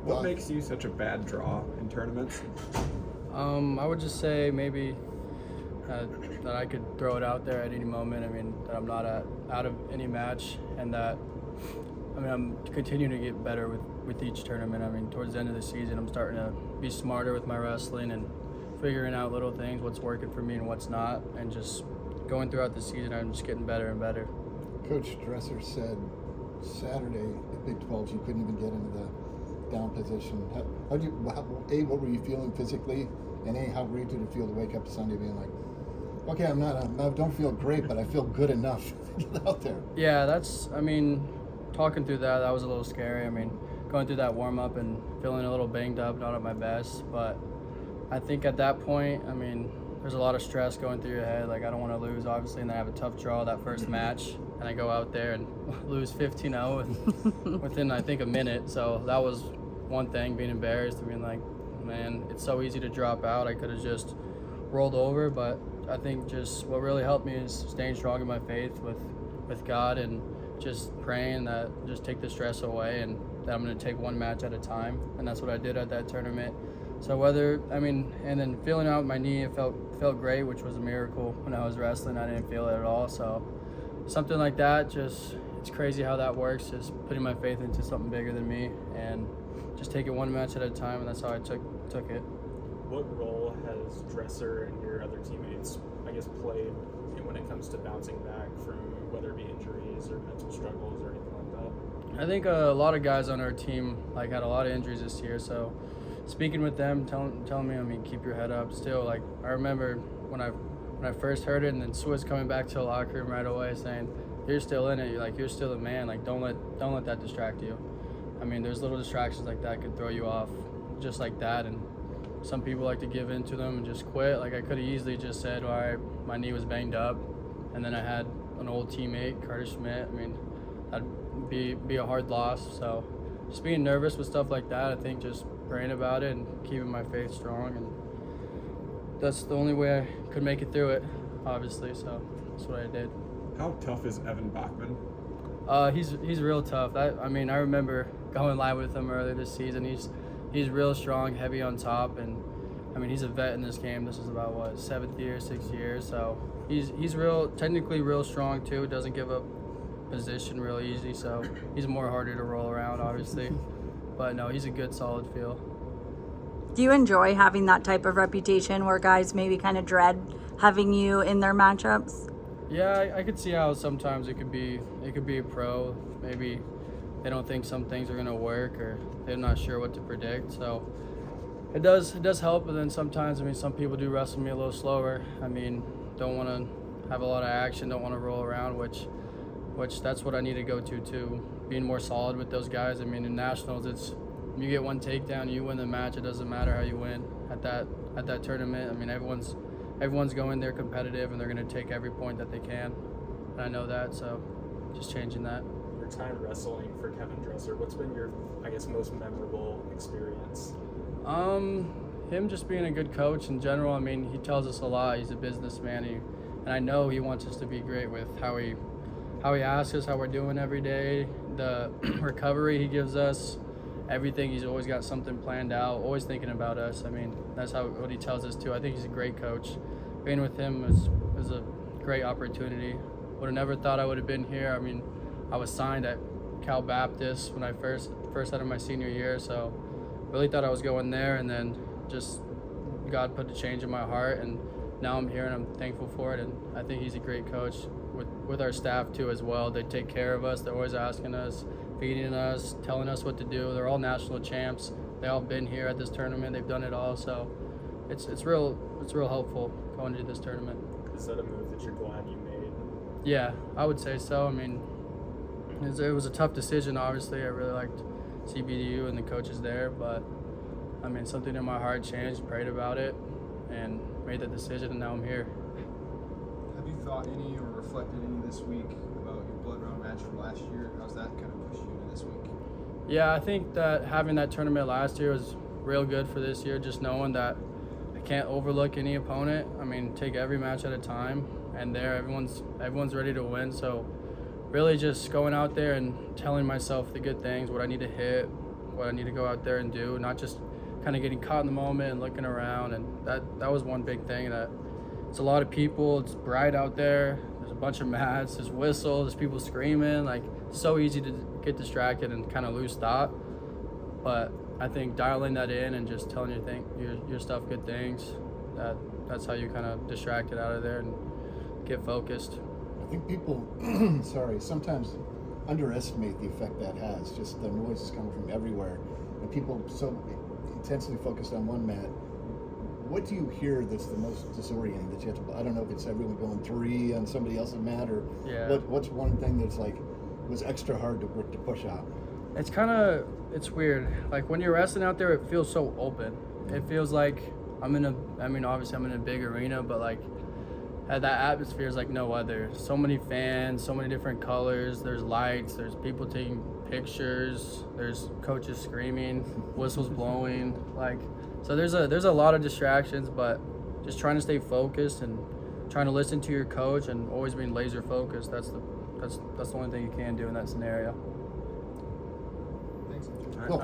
What makes you such a bad draw in tournaments? I would just say maybe that I could throw it out there at any moment. I mean, that I'm not out of any match, and that I'm continuing to get better with each tournament. I mean, towards the end of the season, I'm starting to be smarter with my wrestling and figuring out little things, what's working for me and what's not, and just going throughout the season, I'm just getting better and better. Coach Dresser said Saturday at Big 12 you couldn't even get into the down position. What were you feeling physically, and how great did it feel to wake up Sunday being like, okay, I don't feel great, but I feel good enough to get out there? Yeah, talking through that was a little scary. I mean, going through that warm-up and feeling a little banged up, not at my best, but I think at that point, there's a lot of stress going through your head. Like, I don't want to lose, obviously, and then I have a tough draw that first match, and I go out there and lose 15-0 within, I think, a minute. So that was one thing, being embarrassed and being like, man, it's so easy to drop out. I could have just rolled over, but I think just what really helped me is staying strong in my faith with God and just praying that just take the stress away and that I'm going to take one match at a time. And that's what I did at that tournament. So and then feeling out my knee, it felt great, which was a miracle. When I was wrestling, I didn't feel it at all. So something like that, it's crazy how that works, just putting my faith into something bigger than me and just take it one match at a time, and that's how I took it. What role has Dresser and your other teammates, played when it comes to bouncing back from whether it be injuries or mental struggles or anything like that? I think a lot of guys on our team had a lot of injuries this year, so speaking with them, telling me, keep your head up. Still, I remember when I first heard it, and then Swiss coming back to the locker room right away saying, "You're still in it. You're still a man. Don't let that distract you." There's little distractions like that could throw you off, just like that. And some people like to give in to them and just quit. I could have easily just said, "All right, my knee was banged up," and then I had an old teammate, Carter Schmidt. That'd be a hard loss. So just being nervous with stuff like that, I think just praying about it and keeping my faith strong, and that's the only way I could make it through it, obviously. So that's what I did. How tough is Evan Bachman? He's real tough. I remember going live with him earlier this season. He's real strong, heavy on top, and he's a vet in this game. This is about 6th year, so he's technically real strong too. Doesn't give up position real easy, so he's more harder to roll around, obviously. But no, he's a good, solid feel. Do you enjoy having that type of reputation where guys maybe kind of dread having you in their matchups? Yeah, I could see how sometimes it could be a pro. Maybe they don't think some things are gonna work, or they're not sure what to predict. So it does help. But then sometimes, some people do wrestle me a little slower. Don't want to have a lot of action, don't want to roll around, which that's what I need to go to too. Being more solid with those guys. In nationals, it's you get one takedown, you win the match. It doesn't matter how you win at that tournament. Everyone's going there competitive, and they're going to take every point that they can. And I know that, so just changing that. Your time wrestling for Kevin Dresser, what's been your, most memorable experience? Him just being a good coach in general. He tells us a lot. He's a businessman, and I know he wants us to be great with how he asks us how we're doing every day, the recovery he gives us, everything. He's always got something planned out, always thinking about us. That's what he tells us too. I think he's a great coach. Being with him was a great opportunity. Would have never thought I would have been here. I was signed at Cal Baptist when I first out of my senior year, so really thought I was going there, and then just God put a change in my heart, and now I'm here and I'm thankful for it. And I think he's a great coach with our staff too as well. They take care of us. They're always asking us, feeding us, telling us what to do. They're all national champs. They all been here at this tournament. They've done it all, so it's real helpful going to this tournament. Is that a move that you're glad you made? Yeah, I would say so. It was a tough decision, obviously. I really liked CBDU and the coaches there, but something in my heart changed, prayed about it, and made the decision, and now I'm here. Have you thought any or reflected any this week about your blood round match from last year? How's that kind of pushed you into this week? Yeah, I think that having that tournament last year was real good for this year, just knowing that I can't overlook any opponent. Take every match at a time, and everyone's ready to win. So really just going out there and telling myself the good things, what I need to hit, what I need to go out there and do, not just kind of getting caught in the moment and looking around. And that was one big thing, that it's a lot of people, it's bright out there, there's a bunch of mats, there's whistles, there's people screaming, like it's so easy to get distracted and kind of lose thought. But I think dialing that in and just telling your stuff good things, that's how you kind of distract it out of there and get focused. I think people, sometimes underestimate the effect that has. Just the noise is coming from everywhere, and people so intensely focused on one mat. What do you hear that's the most disorienting that you have to? I don't know if it's everyone going 3 on somebody else's mat, or what's one thing that's like was extra hard to push out? It's weird. Like when you're wrestling out there, it feels so open. It feels like obviously I'm in a big arena, but like that atmosphere is like no other. So many fans, so many different colors. There's lights, there's people taking pictures, there's coaches screaming, whistles blowing. Like, so there's a lot of distractions, but just trying to stay focused and trying to listen to your coach and always being laser focused. That's the only thing you can do in that scenario. Thanks. Cool.